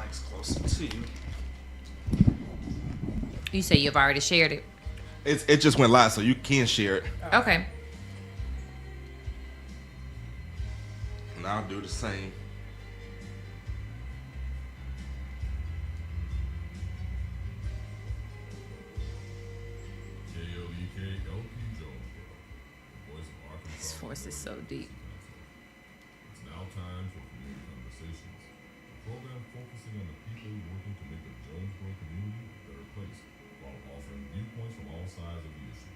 mic's closer to you. You say you've already shared it. It just went live, so you can share it. Okay. And I'll do the same. This voice is so deep. It's now time for community conversations, a program focusing on the people working to make the Jonesboro community a better place, while offering viewpoints from all sides of the issues.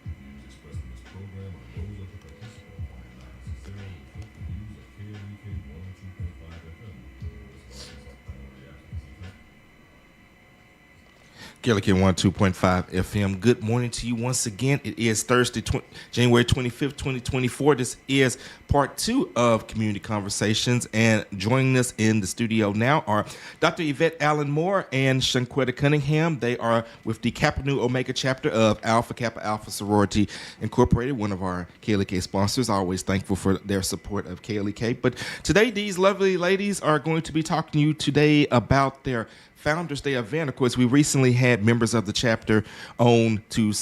The views expressed in this program are those of the participant and not necessarily reflect the views of KLEK 102.5 FM. This audience are primarily actors. KLK 102.5 FM. Good morning to you once again. It is Thursday, January 25th, 2024. This is part 2 of Community Conversations. And joining us in the studio now are Dr. Yvette Allen Moore and Shanquetta Cunningham. They are with the Kappa Nu Omega chapter of Alpha Kappa Alpha Sorority Incorporated, one of our KLK sponsors. Always thankful for their support of KLK. But today, these lovely ladies are going to be talking to you today about their Founders Day event. Of course, we recently had members of the chapter on to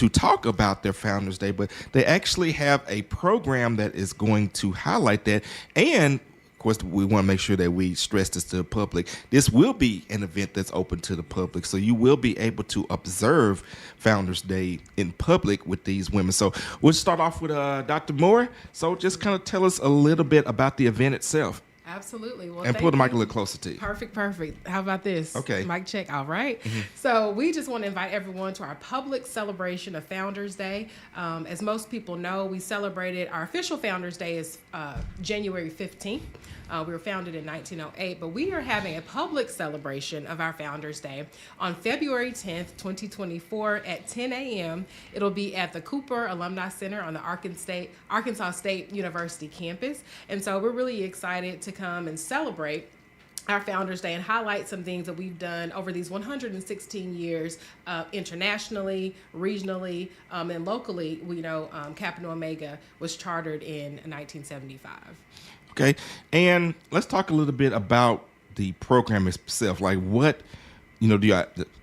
talk about their Founders Day, but they actually have a program that is going to highlight that. And of course, we want to make sure that we stress this to the public. This will be an event that's open to the public, so you will be able to observe Founders Day in public with these women. So we'll start off with Dr. Moore. So just kind of tell us a little bit about the event itself. Absolutely. Well, and pull the mic a little closer to you. Perfect. How about this? Okay. Mic check. All right. Mm-hmm. So we just want to invite everyone to our public celebration of Founders Day. As most people know, we celebrated our official Founders Day is January 15th. We were founded in 1908, but we are having a public celebration of our Founders Day on February 10th, 2024 at 10 a.m. It'll be at the Cooper Alumni Center on the Arkansas State University campus. And so we're really excited to come and celebrate our Founders Day and highlight some things that we've done over these 116 years internationally, regionally, and locally. We know Kappa Nu Omega was chartered in 1975. Okay, and let's talk a little bit about the program itself. Like, what, do you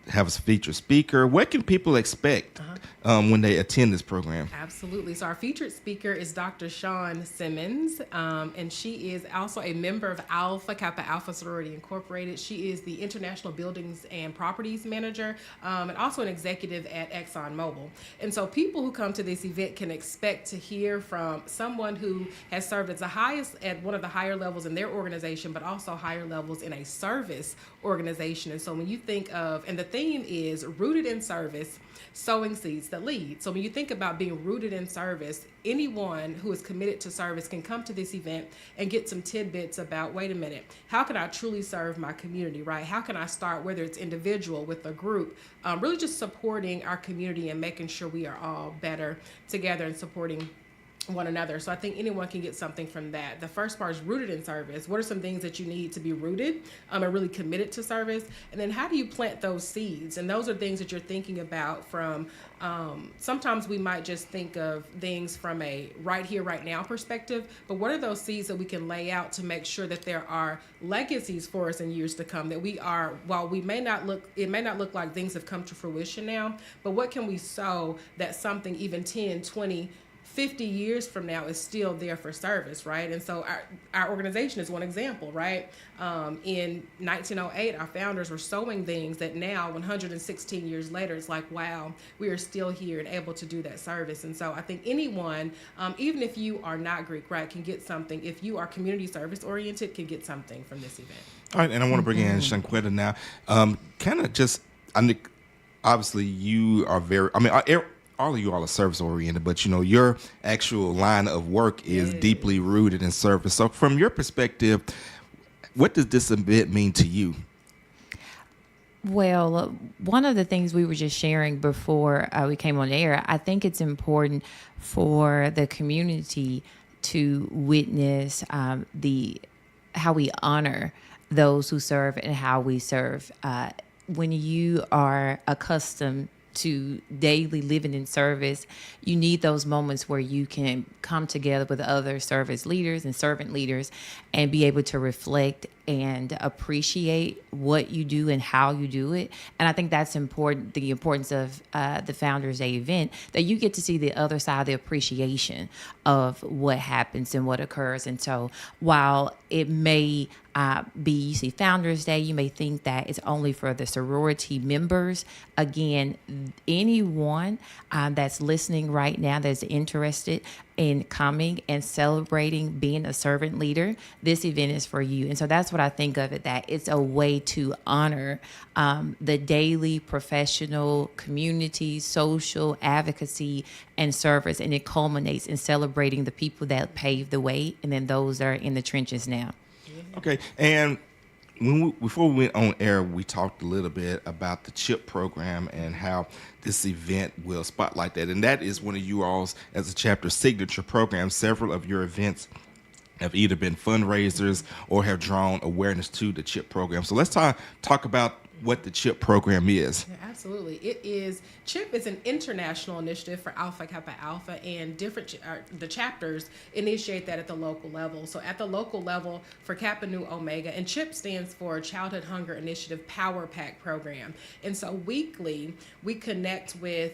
have a featured speaker? What can people expect when they attend this program? Absolutely. So our featured speaker is Dr. Shawn Simmons, and she is also a member of Alpha Kappa Alpha Sorority Incorporated. She is the International Buildings and Properties Manager, and also an executive at ExxonMobil. And so people who come to this event can expect to hear from someone who has served at one of the higher levels in their organization, but also higher levels in a service organization. And so when you think of, and the theme is rooted in service, sowing seeds that lead. So when you think about being rooted in service, anyone who is committed to service can come to this event and get some tidbits about, wait a minute, how can I truly serve my community, right? How can I start, whether it's individual, with a group, really just supporting our community and making sure we are all better together and supporting one another. So I think anyone can get something from that. The first part is rooted in service. What are some things that you need to be rooted and really committed to service? And then how do you plant those seeds? And those are things that you're thinking about from, sometimes we might just think of things from a right here, right now perspective, but what are those seeds that we can lay out to make sure that there are legacies for us in years to come, that we are, while it may not look like things have come to fruition now, but what can we sow that something even 10, 20, 50 years from now is still there for service, right? And so our organization is one example, right? In 1908, our founders were sowing things that now, 116 years later, it's like, wow, we are still here and able to do that service. And so I think anyone, even if you are not Greek, right, can get something. If you are community service oriented, can get something from this event. All right, and I want to bring in Shanquetta now. Obviously you are all of you all are service oriented, but your actual line of work is deeply rooted in service. So from your perspective, what does this event mean to you? Well, one of the things we were just sharing before we came on air, I think it's important for the community to witness how we honor those who serve and how we serve. When you are accustomed to daily living in service, you need those moments where you can come together with other service leaders and servant leaders and be able to reflect and appreciate what you do and how you do it. And I think that's important, the importance of the Founders Day event, that you get to see the other side, the appreciation of what happens and what occurs. And so while it may you see Founders Day, you may think that it's only for the sorority members. Again, anyone that's listening right now that's interested in coming and celebrating being a servant leader, this event is for you. And so that's what I think of it, that it's a way to honor the daily professional, community, social advocacy and service. And it culminates in celebrating the people that paved the way and then those that are in the trenches now. Okay, and before we went on air, we talked a little bit about the CHIP program and how this event will spotlight that. And that is one of you all's, as a chapter, signature program. Several of your events have either been fundraisers or have drawn awareness to the CHIP program. So let's talk about what the CHIP program is. Yeah, absolutely. CHIP is an international initiative for Alpha Kappa Alpha, and the chapters initiate that at the local level. So at the local level for Kappa Nu Omega, and CHIP stands for Childhood Hunger Initiative Power Pack Program. And so weekly we connect with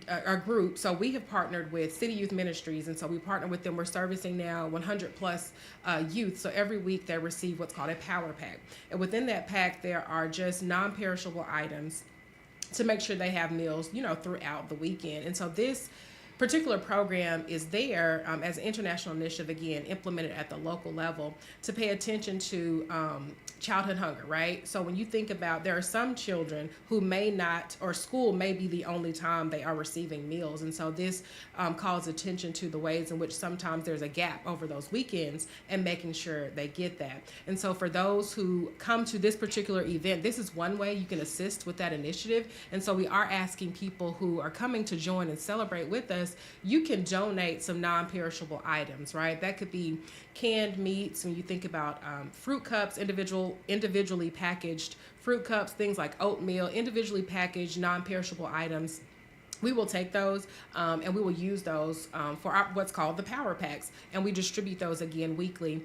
our group. So we have partnered with City Youth Ministries, and so we partner with them. We're servicing now 100 plus youth. So every week they receive what's called a power pack, and within that pack there are just non-perishable items to make sure they have meals, throughout the weekend. And so this particular program is there as an international initiative, again, implemented at the local level to pay attention to childhood hunger, right? So when you think about, there are some children who may not, or school may be the only time they are receiving meals. And so this calls attention to the ways in which sometimes there's a gap over those weekends and making sure they get that. And so for those who come to this particular event, this is one way you can assist with that initiative. And so we are asking people who are coming to join and celebrate with us, you can donate some non-perishable items, right? That could be canned meats. When you think about fruit cups, individually packaged fruit cups, things like oatmeal, individually packaged non-perishable items. We will take those and we will use those for what's called the Power Packs. And we distribute those again weekly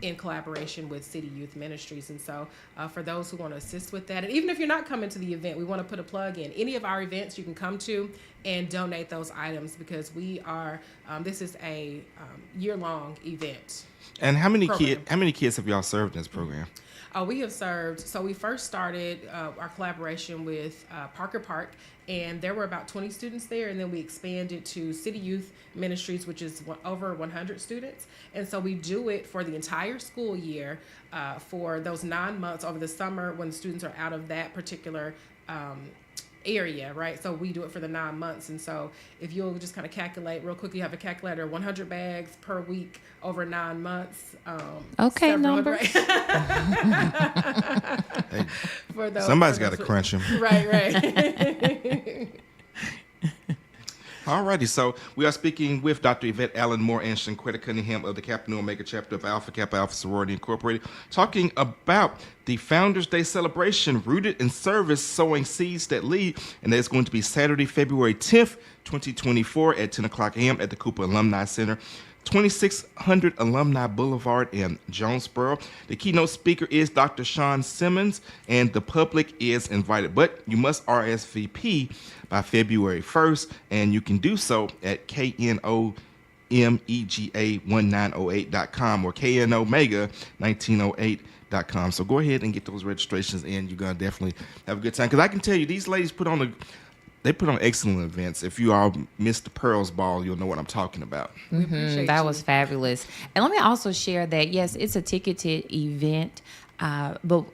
in collaboration with City Youth Ministries. And so for those who want to assist with that, and even if you're not coming to the event, we want to put a plug in. Any of our events you can come to and donate those items, because we are, this is a year-long event. And how many kids have y'all served in this program? We have served, so we first started our collaboration with Parker Park, and there were about 20 students there, and then we expanded to City Youth Ministries, which is over 100 students. And so we do it for the entire school year for those 9 months over the summer when the students are out of that particular area, right? So we do it for the 9 months. And so if you'll just kind of calculate real quick, you have a calculator, 100 bags per week over 9 months. Okay, number. Hey, somebody's got to crunch them. Right. Alrighty, so we are speaking with Dr. Yvette Allen Moore and Shanquetta Cunningham of the Kappa Nu Omega chapter of Alpha Kappa Alpha Sorority Incorporated, talking about the Founders Day celebration, Rooted in Service, Sowing Seeds That Lead, and that's going to be Saturday, February 10th, 2024 at 10 o'clock a.m. at the Cooper Alumni Center, 2600 Alumni Boulevard in Jonesboro. The keynote speaker is Dr. Sean Simmons, and the public is invited, but you must RSVP by February 1st, and you can do so at KNOMEGA1908.com or KNOMEGA1908.com. So go ahead and get those registrations in. You're going to definitely have a good time, because I can tell you these ladies put on excellent events. If you all missed the Pearls Ball, you'll know what I'm talking about. That was fabulous. And let me also share that, yes, it's a ticketed event. But,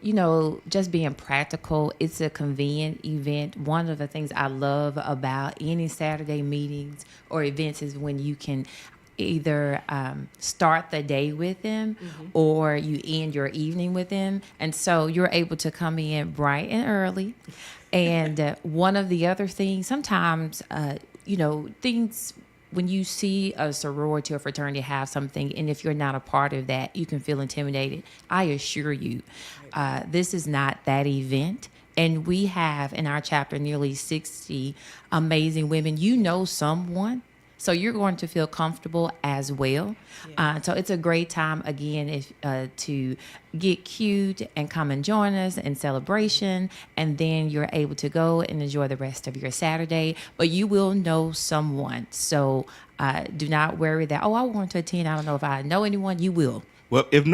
just being practical, it's a convenient event. One of the things I love about any Saturday meetings or events is when you can either start the day with them or you end your evening with them. And so you're able to come in bright and early. And one of the other things, sometimes, things when you see a sorority or fraternity have something, and if you're not a part of that, you can feel intimidated. I assure you, this is not that event. And we have in our chapter nearly 60 amazing women. You know someone So you're going to feel comfortable as well. So it's a great time, again, if to get cute and come and join us in celebration. And then you're able to go and enjoy the rest of your Saturday. But you will know someone. So do not worry that, I want to attend. I don't know if I know anyone. You will. Well, if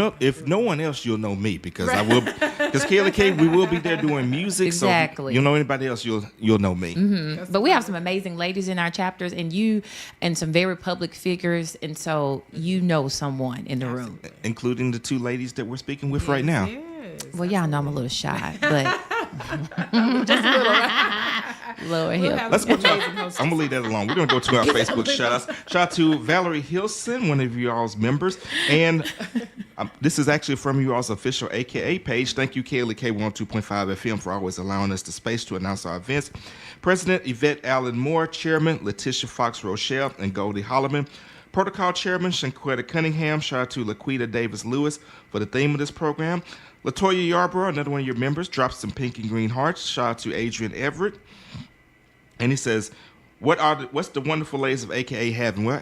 no one else, you'll know me because I will. Because Kayla K, we will be there doing music. Exactly. So if you know anybody else, you'll know me. Mm-hmm. But we have some amazing ladies in our chapters, and some very public figures, and so you know someone in the room, including the two ladies that we're speaking with right now. Yes, well, y'all know I'm a little shy, but just a little. Lord help. Let's go to I'm gonna leave that alone. We're gonna go to our Facebook shout outs. Shout out to Valerie Hilson, one of y'all's members, and this is actually from you all's official AKA page. Thank you, Kaylee K 102.5 FM, for always allowing us the space to announce our events. President Yvette Allen Moore, Chairman Letitia Fox Rochelle and Goldie Holloman, Protocol Chairman Shanquetta Cunningham. Shout out to Laquita Davis Lewis for the theme of this program. Latoya Yarborough, another one of your members, drops some pink and green hearts. Shout out to Adrian Everett. And he says, what's the wonderful ladies of AKA having? Well,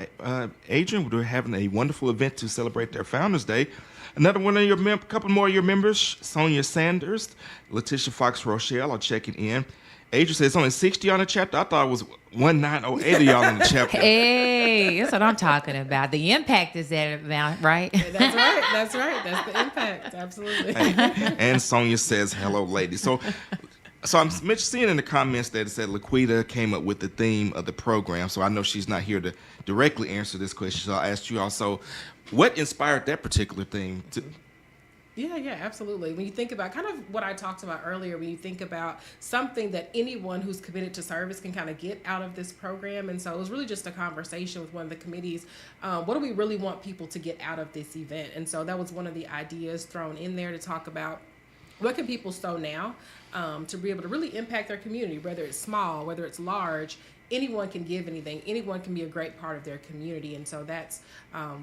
Adrian, we're having a wonderful event to celebrate their Founders Day. Another one of your couple more of your members, Sonia Sanders, Letitia Fox Rochelle, are checking in. Adrian says it's only 60 on the chapter. I thought it was 1908 of y'all in the chapter. Hey, that's what I'm talking about. The impact is that amount, right? That's right. That's the impact. Absolutely. And Sonia says, hello, ladies. So I'm seeing in the comments that it said Laquita came up with the theme of the program. So I know she's not here to directly answer this question. So I asked you also, what inspired that particular theme? Yeah, absolutely. When you think about kind of what I talked about earlier, when you think about something that anyone who's committed to service can kind of get out of this program. And so it was really just a conversation with one of the committees. What do we really want people to get out of this event? And so that was one of the ideas thrown in there to talk about what can people sow now to be able to really impact their community, whether it's small, whether it's large. Anyone can give anything. Anyone can be a great part of their community. And so that's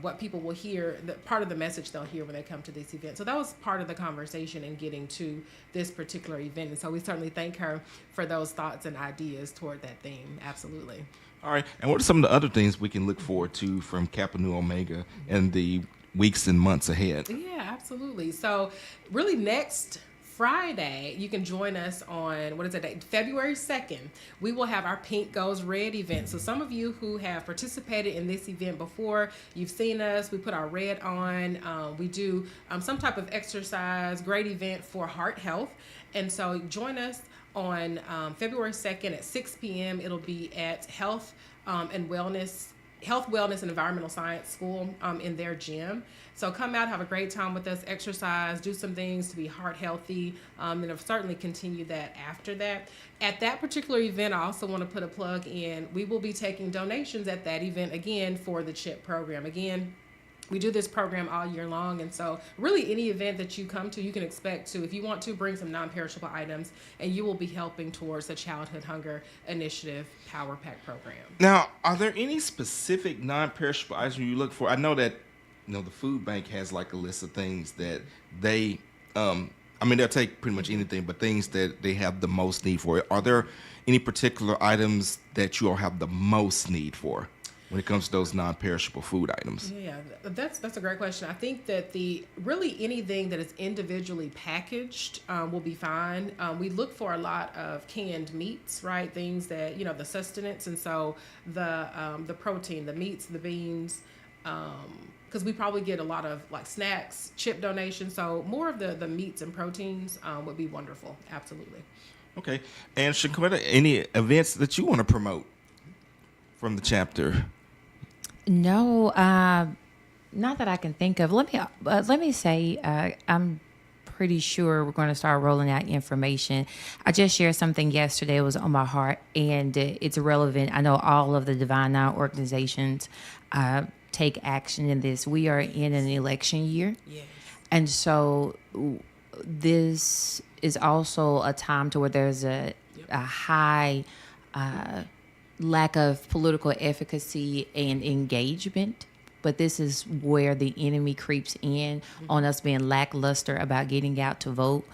what people will hear, part of the message they'll hear when they come to this event. So that was part of the conversation in getting to this particular event. And so we certainly thank her for those thoughts and ideas toward that theme. Absolutely. All right. And what are some of the other things we can look forward to from Kappa Nu Omega in the weeks and months ahead? Yeah, absolutely. So really next Friday, you can join us on, February 2nd. We will have our Pink Goes Red event. So some of you who have participated in this event before, you've seen us. We put our red on. We do some type of exercise, great event for heart health. And so join us on February 2nd at 6 p.m. It'll be at Health, Wellness, and Environmental Science School in their gym. So come out, have a great time with us, exercise, do some things to be heart healthy, and I'll certainly continue that after that. At that particular event, I also want to put a plug in. We will be taking donations at that event again for the CHIP program. Again, we do this program all year long, and so really any event that you come to, you can expect to, if you want to, bring some non-perishable items, and you will be helping towards the Childhood Hunger Initiative Power Pack program. Now, are there any specific non-perishable items you look for? I know that the food bank has like a list of things that they, they'll take pretty much anything, but things that they have the most need for. Are there any particular items that you all have the most need for when it comes to those non-perishable food items? Yeah, that's a great question. I think that really anything that is individually packaged will be fine. We look for a lot of canned meats, right? Things that, the sustenance, and so the protein, the meats, the beans, because we probably get a lot of like snacks, chip donations. So more of the meats and proteins would be wonderful. Absolutely. Okay. And Shanquetta, any events that you want to promote from the chapter? No, not that I can think of. Let me say, I'm pretty sure we're going to start rolling out information. I just shared something yesterday. It was on my heart, and it's relevant. I know all of the Divine Nine organizations take action in this. We are in an election year. Yes. And so this is also a time to where there's a high lack of political efficacy and engagement but this is where the enemy creeps in on us being lackluster about getting out to vote.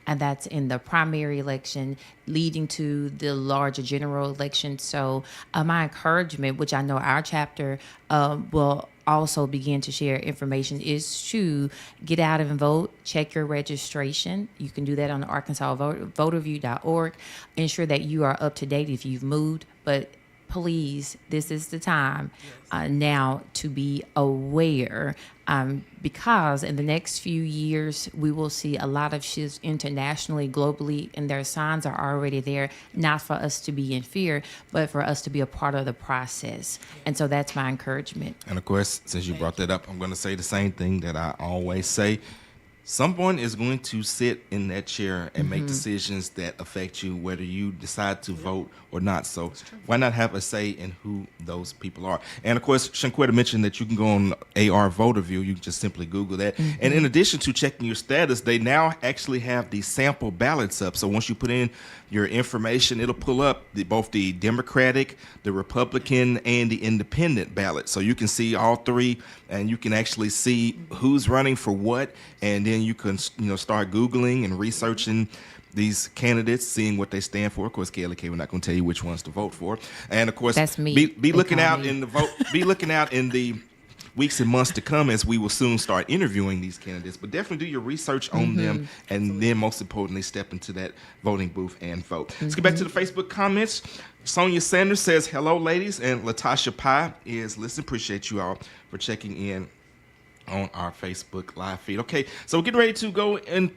And that's in the primary election leading to the larger general election. So my encouragement, which I know our chapter will also begin to share information, is to get out and vote. Check your registration. You can do that on the Arkansas voterview.org. Ensure that you are up to date if you've moved, but please, this is the time now to be aware, because in the next few years, we will see a lot of shifts internationally, globally, and their signs are already there, not for us to be in fear, but for us to be a part of the process. And so that's my encouragement. And of course, since you brought that up, I'm going to say the same thing that I always say. Someone is going to sit in that chair and make decisions that affect you, whether you decide to vote or not. So why not have a say in who those people are? And of course, Shanquetta mentioned that you can go on AR Voter View. You can just simply Google that. And in addition to checking your status, they now actually have the sample ballots up. So once you put in your information, it'll pull up both the Democratic, the Republican, and the Independent ballot. So you can see all three, and you can actually see who's running for what, and then you can start Googling and researching these candidates, seeing what they stand for. Of course, Kayla K, we're not going to tell you which ones to vote for. And of course, that's me. Be looking out in the vote. Be looking out in the weeks and months to come, as we will soon start interviewing these candidates. But definitely do your research on them, and then most importantly, step into that voting booth and vote. Let's get back to the Facebook comments. Sonia Sanders says, hello, ladies. And Latasha Pye is, listen, appreciate you all for checking in on our Facebook live feed. Okay, so we're getting ready to go and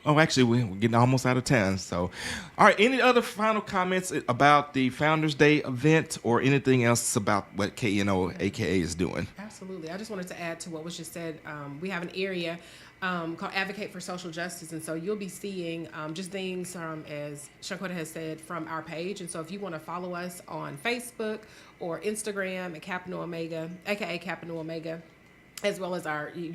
actually, we're getting almost out of time. So, all right, any other final comments about the Founders Day event or anything else about what KNO AKA is doing? Absolutely. I just wanted to add to what was just said. We have an area called Advocate for Social Justice, and so you'll be seeing just things, as Shanquetta has said, from our page. And so if you want to follow us on Facebook or Instagram at Kappa Nu Omega, aka Kappa Nu Omega, as well as you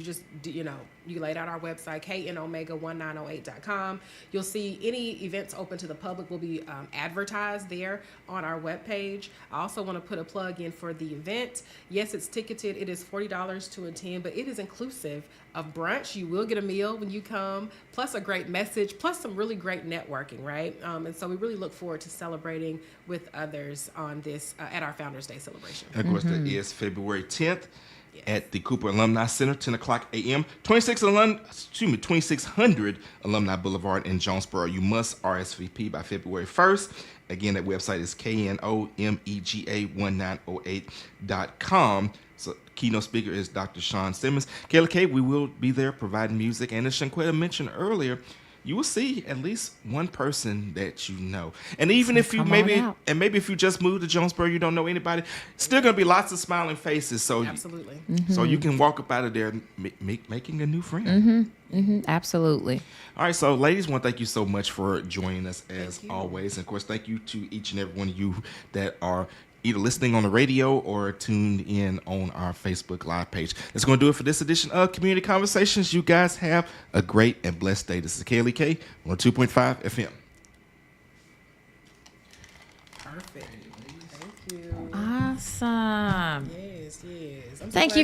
laid out our website, knomega1908.com. You'll see any events open to the public will be advertised there on our webpage. I also want to put a plug in for the event. Yes, it's ticketed. It is $40 to attend, but it is inclusive of brunch. You will get a meal when you come, plus a great message, plus some really great networking, right? And so we really look forward to celebrating with others on this at our Founders Day celebration. And of course, that is February 10th. At the Cooper Alumni Center, 10 o'clock a.m., 2600 Alumni Boulevard in Jonesboro. You must RSVP by February 1st. Again, that website is KNOMEGA1908.com. So keynote speaker is Dr. Sean Simmons. Kayla K, we will be there providing music. And as Shanquetta mentioned earlier, you will see at least one person that you know. And even if you maybe if you just moved to Jonesboro, you don't know anybody, still going to be lots of smiling faces. So absolutely. So you can walk up out of there making a new friend. Absolutely. All right, so ladies, I want to thank you so much for joining us as always. And of course, thank you to each and every one of you that are either listening on the radio or tuned in on our Facebook Live page. That's going to do it for this edition of Community Conversations. You guys have a great and blessed day. This is Kaylee K on 2.5 FM. Perfect. Thank you. Awesome. Yes. Thank you